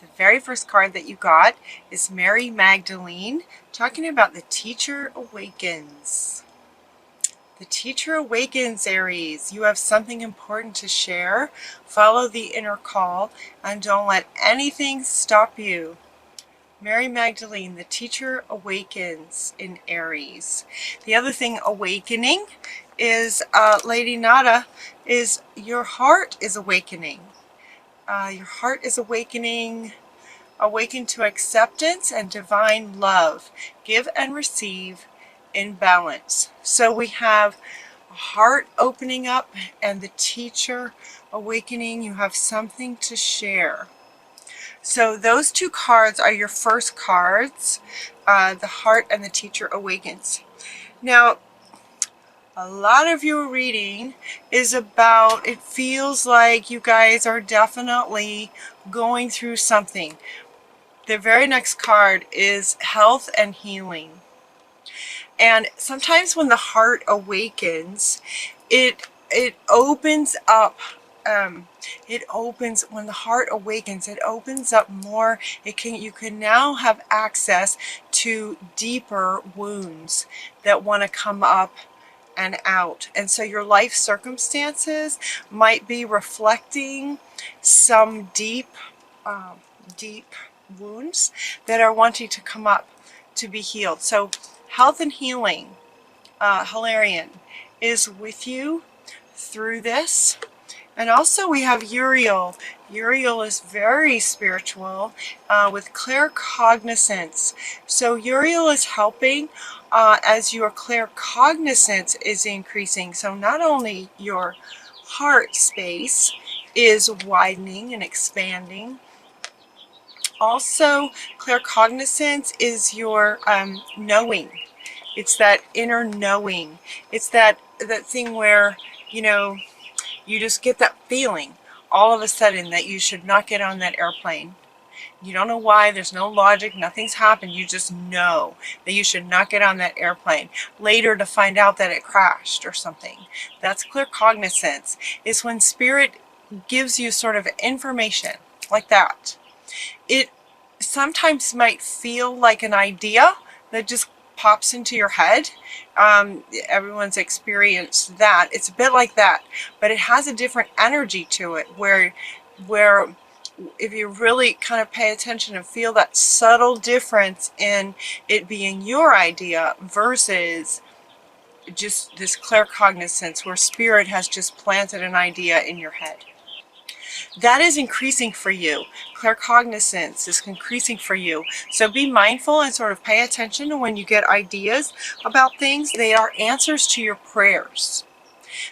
The very first card that you got is Mary Magdalene, talking about the teacher awakens. The teacher awakens, Aries. You have something important to share. Follow the inner call and don't let anything stop you. Mary Magdalene, the teacher awakens in Aries. The other thing awakening is, Lady Nada, is your heart is awakening. Your heart is awakening. Awaken to acceptance and divine love. Give and receive in balance. So we have a heart opening up and the teacher awakening. You have something to share. So those two cards are your first cards, the heart and the teacher awakens. Now, a lot of your reading is about, it feels like you guys are definitely going through something. The very next card is health and healing. And sometimes when the heart awakens, it opens up. When the heart awakens, it opens up more. You can now have access to deeper wounds that want to come up and out. And so your life circumstances might be reflecting some deep wounds that are wanting to come up to be healed. So health and healing, Hilarion, is with you through this. And also we have Uriel. Uriel is very spiritual with claircognizance. So Uriel is helping as your claircognizance is increasing. So not only your heart space is widening and expanding, also claircognizance is your knowing. It's that inner knowing. It's that thing where, you know, you just get that feeling all of a sudden that you should not get on that airplane. You don't know why, there's no logic, nothing's happened, you just know that you should not get on that airplane. Later to find out that it crashed or something. That's claircognizance. It's when spirit gives you sort of information like that. It sometimes might feel like an idea that just pops into your head. Everyone's experienced that. It's a bit like that, but it has a different energy to it where if you really kind of pay attention and feel that subtle difference in it being your idea versus just this claircognizance where spirit has just planted an idea in your head. That is increasing for you. Claircognizance is increasing for you. So be mindful and sort of pay attention to when you get ideas about things. They are answers to your prayers.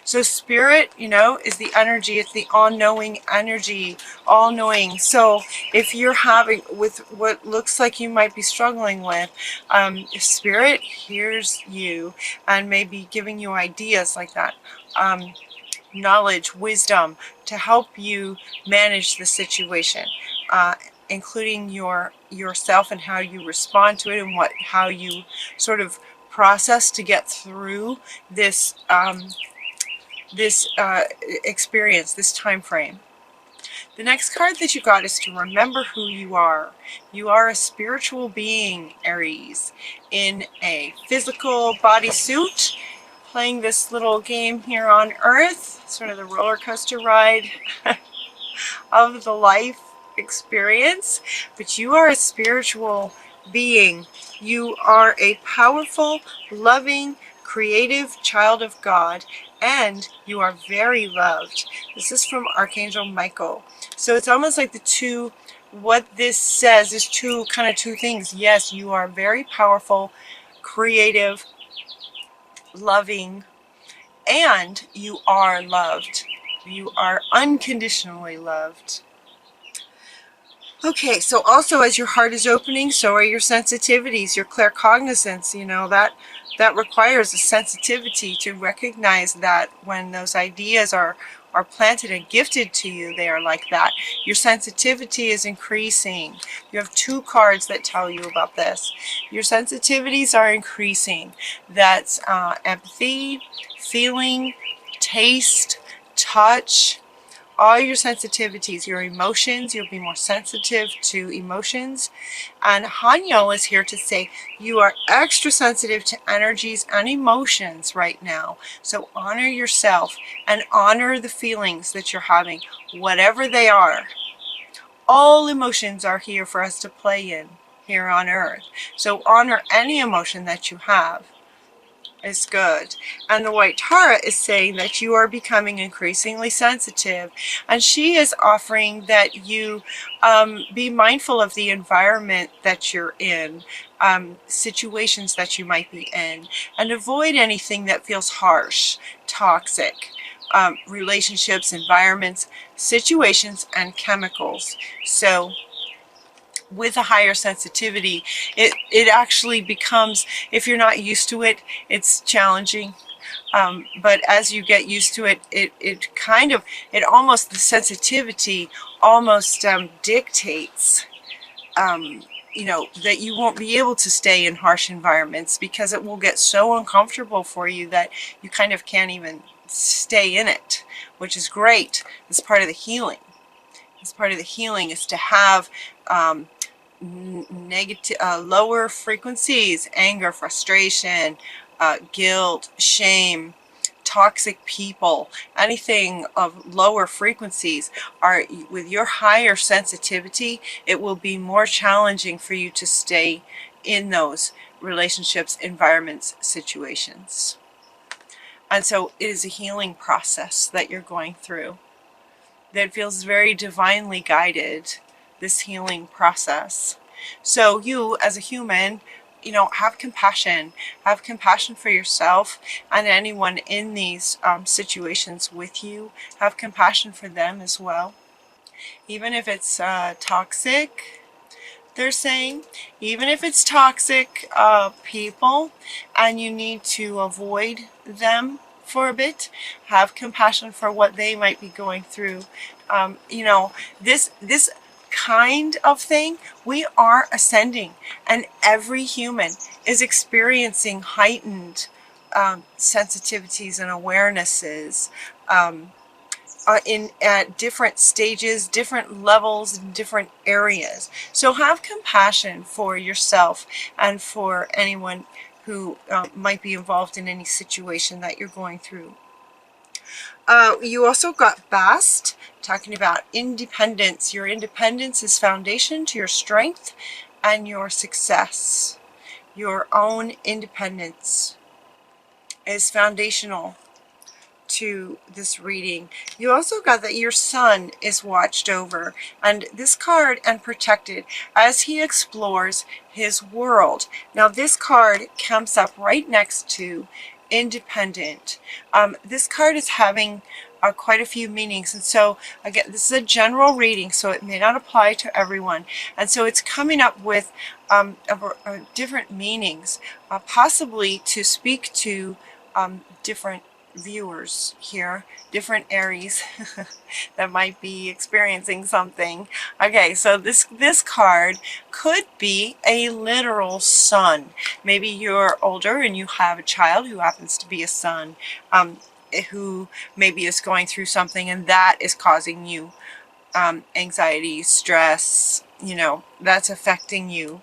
So spirit, you know, is the energy. It's the all-knowing energy, all-knowing. So if you're having with what looks like you might be struggling with, if spirit hears you and maybe giving you ideas like that, knowledge, wisdom to help you manage the situation, including yourself and how you respond to it and how you sort of process to get through this experience, this time frame. The next card that you got is to remember who you are. You are a spiritual being, Aries, in a physical bodysuit, playing this little game here on Earth, sort of the roller coaster ride of the life experience. But you are a spiritual being. You are a powerful, loving, creative child of God, and you are very loved. This is from Archangel Michael. So it's almost like what this says is two things. Yes, you are very powerful, creative, loving, and you are loved. You are unconditionally loved. Okay, so also as your heart is opening, so are your sensitivities, your claircognizance. You know, that requires a sensitivity to recognize that when those ideas are planted and gifted to you, they are like that. Your sensitivity is increasing. You have two cards that tell you about this. Your sensitivities are increasing. That's empathy, feeling, taste, touch, all your sensitivities, your emotions. You'll be more sensitive to emotions. And Hanyo is here to say you are extra sensitive to energies and emotions right now. So honor yourself and honor the feelings that you're having, whatever they are. All emotions are here for us to play in here on earth. So honor any emotion that you have. Is good. And the White Tara is saying that you are becoming increasingly sensitive, and she is offering that you be mindful of the environment that you're in, situations that you might be in, and avoid anything that feels harsh, toxic, relationships, environments, situations, and chemicals. So with a higher sensitivity, it actually becomes, if you're not used to it, it's challenging. But as you get used to it, it almost, the sensitivity almost dictates, you know, that you won't be able to stay in harsh environments, because it will get so uncomfortable for you that you kind of can't even stay in it, which is great. It's part of the healing. It's part of the healing is to have negative, lower frequencies, anger, frustration, guilt, shame, toxic people, anything of lower frequencies. Are with your higher sensitivity, it will be more challenging for you to stay in those relationships, environments, situations. And so it is a healing process that you're going through that feels very divinely guided, this healing process. So you as a human, you know, have compassion for yourself and anyone in these situations with you. Have compassion for them as well. Even if it's toxic, they're saying, even if it's toxic people and you need to avoid them for a bit, have compassion for what they might be going through. You know, this kind of thing, we are ascending, and every human is experiencing heightened sensitivities and awarenesses at different stages, different levels, different areas. So have compassion for yourself and for anyone who might be involved in any situation that you're going through. You also got Bast, talking about independence. Your independence is foundation to your strength and your success. Your own independence is foundational to this reading. You also got that your sun is watched over, and this card, and protected as he explores his world. Now this card comes up right next to independent. This card is having quite a few meanings, and so again, this is a general reading, so it may not apply to everyone, and so it's coming up with different meanings, possibly to speak to different viewers here, different Aries that might be experiencing something. Okay, so this card could be a literal sun. Maybe you're older and you have a child who happens to be a sun, who maybe is going through something, and that is causing you anxiety, stress, you know, that's affecting you.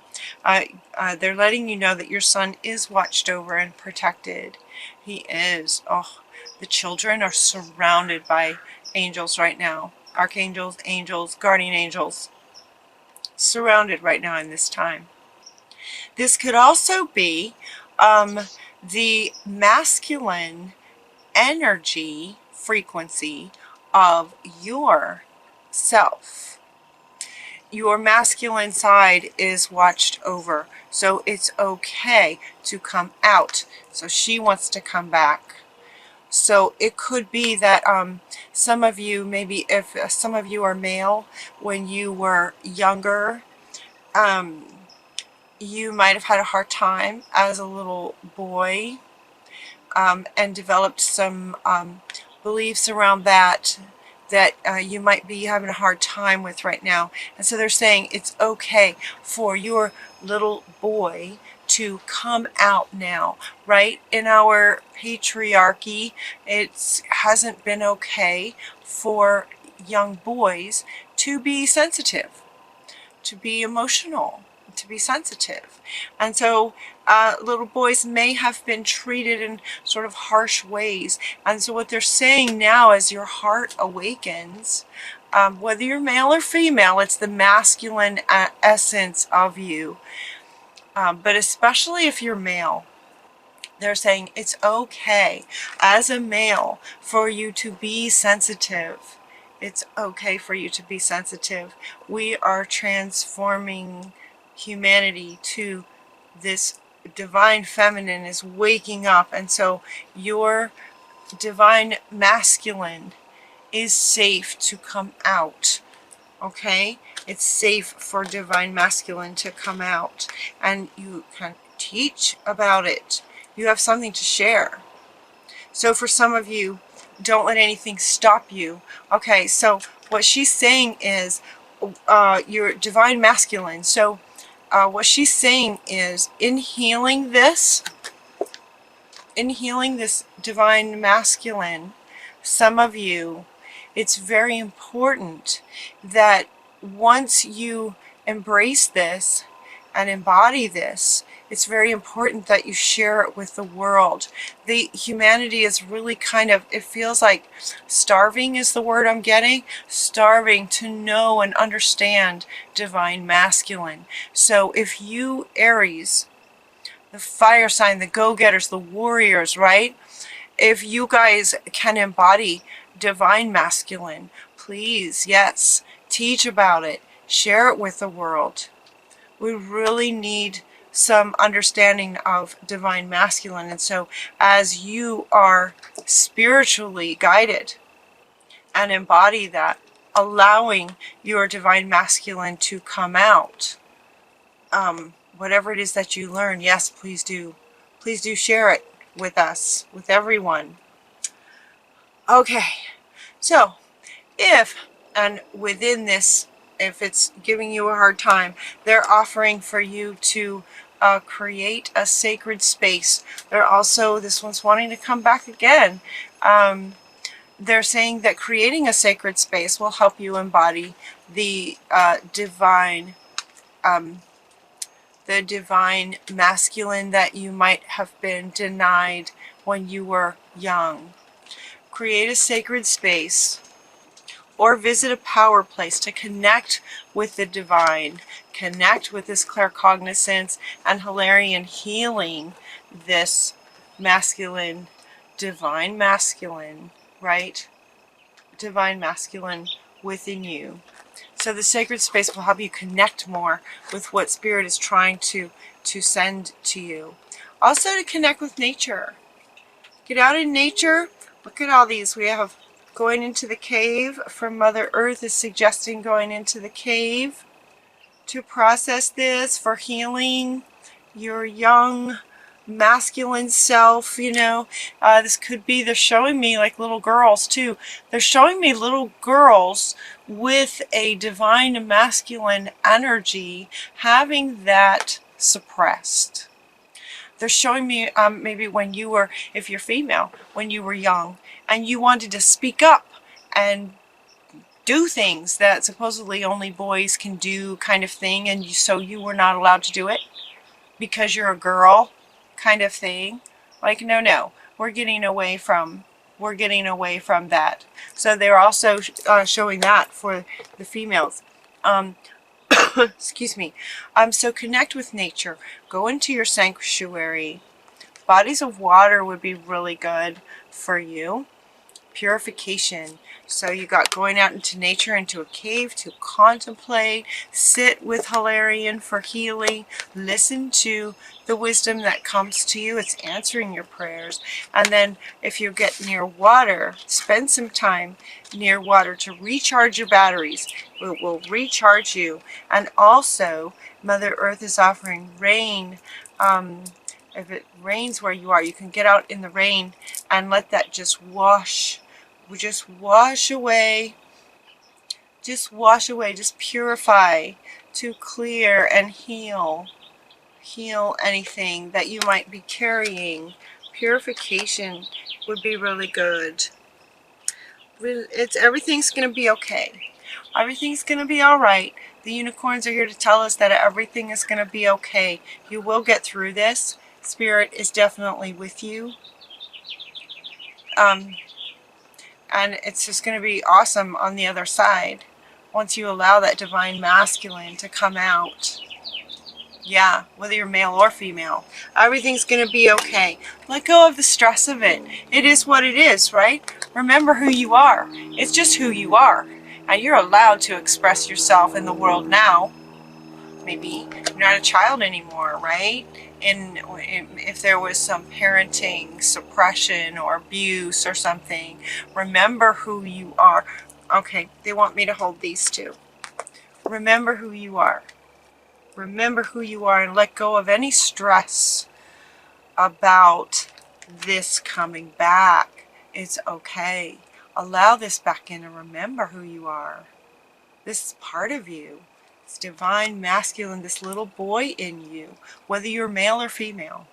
They're letting you know that your son is watched over and protected. He is. Oh, the children are surrounded by angels right now. Archangels, angels, guardian angels. Surrounded right now in this time. This could also be the masculine energy frequency of your self. Your masculine side is watched over, so it's okay to come out. So she wants to come back. So it could be that some of you, maybe if some of you are male, when you were younger, you might have had a hard time as a little boy, and developed some beliefs around that you might be having a hard time with right now. And so they're saying it's okay for your little boy to come out now, right? In our patriarchy, it hasn't been okay for young boys to be sensitive, to be emotional, to be sensitive. And so little boys may have been treated in sort of harsh ways. And so what they're saying now, as your heart awakens, whether you're male or female, it's the masculine essence of you. But especially if you're male, they're saying it's okay as a male for you to be sensitive. It's okay for you to be sensitive. We are transforming humanity to this divine feminine is waking up. And so your divine masculine is safe to come out. Okay? It's safe for divine masculine to come out. And you can teach about it. You have something to share. So for some of you, don't let anything stop you. Okay, so what she's saying is your divine masculine. So what she's saying is in healing this divine masculine, some of you, it's very important that once you embrace this and embody this, it's very important that you share it with the world. The humanity is really kind of, it feels like starving is the word I'm getting. Starving to know and understand divine masculine. So if you, Aries, the fire sign, the go-getters, the warriors, right? If you guys can embody divine masculine, please, yes, teach about it. Share it with the world. We really need some understanding of divine masculine. And so as you are spiritually guided and embody that, allowing your divine masculine to come out, whatever it is that you learn, yes, please do share it with us, with everyone. Okay, so if, and within this, if it's giving you a hard time, they're offering for you to create a sacred space. They're also, this one's wanting to come back again. They're saying that creating a sacred space will help you embody the divine masculine that you might have been denied when you were young. Create a sacred space, or visit a power place to connect with the divine, connect with this claircognizance and Hilarion, healing this masculine, divine masculine, right? Divine masculine within you. So the sacred space will help you connect more with what Spirit is trying to send to you. Also to connect with nature. Get out in nature. Look at all these. We have going into the cave from Mother Earth is suggesting going into the cave to process this for healing your young masculine self, you know. This could be, they're showing me like little girls too. They're showing me little girls with a divine masculine energy having that suppressed. They're showing me maybe when you were, if you're female, when you were young and you wanted to speak up and do things that supposedly only boys can do, kind of thing, and so you were not allowed to do it because you're a girl, kind of thing. Like, no, we're getting away from that. So they're also showing that for the females. Excuse me. So connect with nature. Go into your sanctuary. Bodies of water would be really good for you. Purification. So you got going out into nature, into a cave to contemplate, sit with Hilarion for healing, listen to the wisdom that comes to you. It's answering your prayers. And then if you get near water, spend some time near water to recharge your batteries. It will recharge you. And also, Mother Earth is offering rain. If it rains where you are, you can get out in the rain and let that just wash away, just purify, to clear and heal anything that you might be carrying. Purification would be really good. Everything's going to be okay. Everything's going to be all right. The unicorns are here to tell us that everything is going to be okay. You will get through this. Spirit is definitely with you. And it's just going to be awesome on the other side once you allow that divine masculine to come out. Yeah, whether you're male or female, everything's going to be okay. Let go of the stress of it. It is what it is, right? Remember who you are. It's just who you are. And you're allowed to express yourself in the world now. Maybe you're not a child anymore, right? And if there was some parenting suppression or abuse or something, remember who you are. Okay, they want me to hold these two. Remember who you are. Remember who you are and let go of any stress about this coming back. It's okay. Allow this back in and remember who you are. This is part of you. It's divine masculine, this little boy in you, whether you're male or female.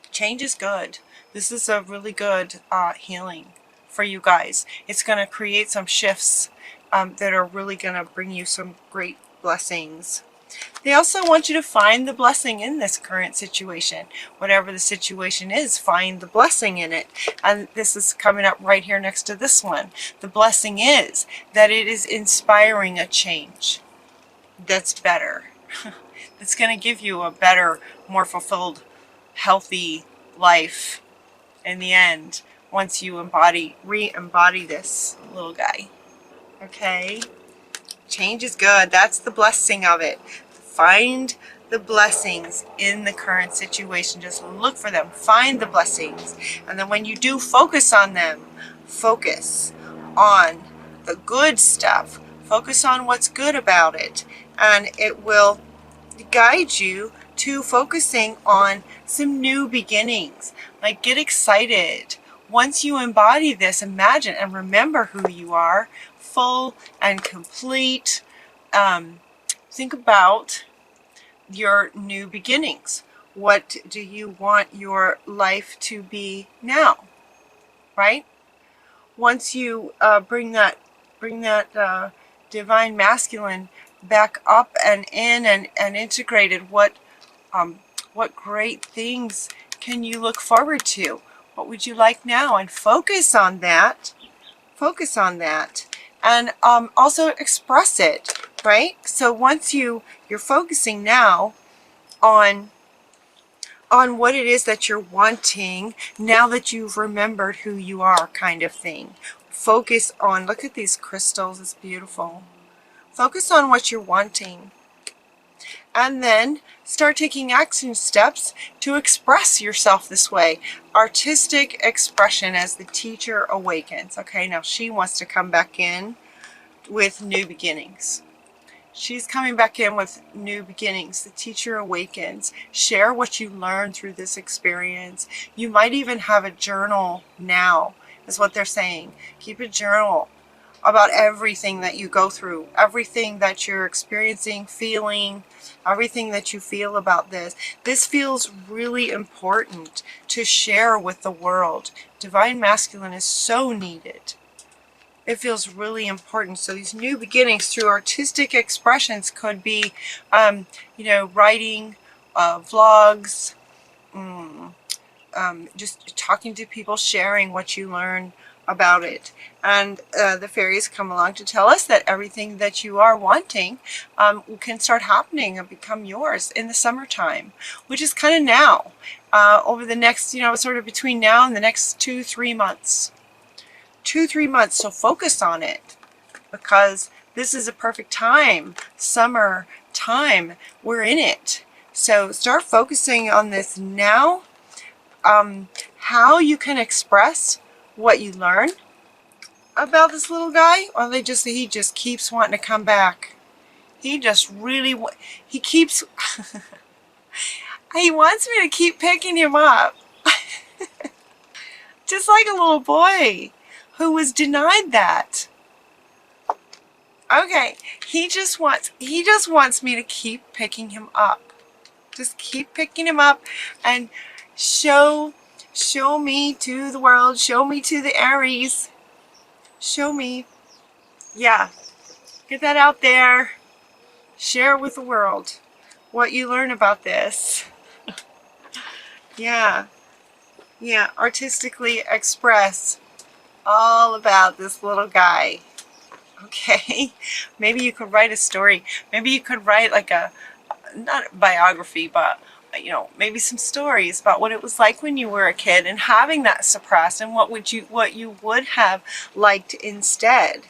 Change is good. This is a really good healing for you guys. It's going to create some shifts that are really going to bring you some great blessings. They also want you to find the blessing in this current situation. Whatever the situation is, find the blessing in it. And this is coming up right here next to this one. The blessing is that it is inspiring a change that's better. It's going to give you a better, more fulfilled, healthy life in the end once you re-embody this little guy. Okay? Change is good. That's the blessing of it. Find the blessings in the current situation. Just look for them. Find the blessings. And then when you do focus on them, focus on the good stuff. Focus on what's good about it. And it will guide you to focusing on some new beginnings. Like, get excited. Once you embody this, imagine and remember who you are, full and complete. Think about your new beginnings. What do you want your life to be now? Right? Once you bring that divine masculine back up and in and integrated, what great things can you look forward to? What would you like now? And focus on that. Focus on that. And also express it, right? So once you're focusing now on what it is that you're wanting, now that you've remembered who you are, kind of thing. Focus on, look at these crystals, it's beautiful. Focus on what you're wanting. And then start taking action steps to express yourself this way. Artistic expression as the teacher awakens. Okay, now she wants to come back in with new beginnings. She's coming back in with new beginnings. The teacher awakens. Share what you learned through this experience. You might even have a journal now, is what they're saying. Keep a journal about everything that you go through, everything that you're experiencing, feeling, everything that you feel about this. This feels really important to share with the world. Divine masculine is so needed. It feels really important. So these new beginnings through artistic expressions could be, writing, vlogs, just talking to people, sharing what you learn about it. And the fairies come along to tell us that everything that you are wanting can start happening and become yours in the summertime, which is kind of now, over the next, sort of between now and the next 2-3 months. 2-3 months. So focus on it, because this is a perfect time, summer time. We're in it. So start focusing on this now, how you can express what you learn about this little guy, or he just keeps wanting to come back. He just really he keeps he wants me to keep picking him up. Just like a little boy who was denied that. Okay, he just wants me to keep picking him up. Just keep picking him up and show me to the world, show me to the Aries Show me. Yeah. Get that out there. Share with the world what you learn about this. Yeah. Yeah. Artistically express all about this little guy. Okay. Maybe you could write a story. Maybe you could write like a, not a biography, but you know, maybe some stories about what it was like when you were a kid and having that suppressed, and what you would have liked instead.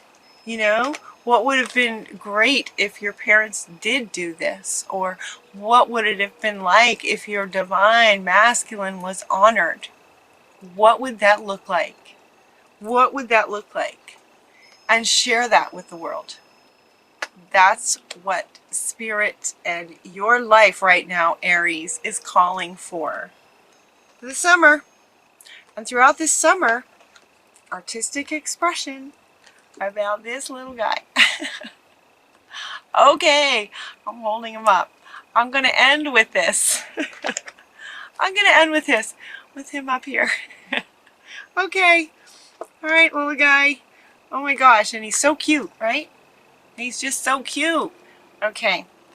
You know, what would have been great if your parents did do this, or what would it have been like if your divine masculine was honored? What would that look like? What would that look like? And share that with the world. That's what Spirit and your life right now, Aries, is calling for this summer. And throughout this summer, artistic expression about this little guy. Okay, I'm holding him up. I'm going to end with this. I'm going to end with this, with him up here. Okay. All right, little guy. Oh my gosh, and he's so cute, right? He's just so cute. Okay.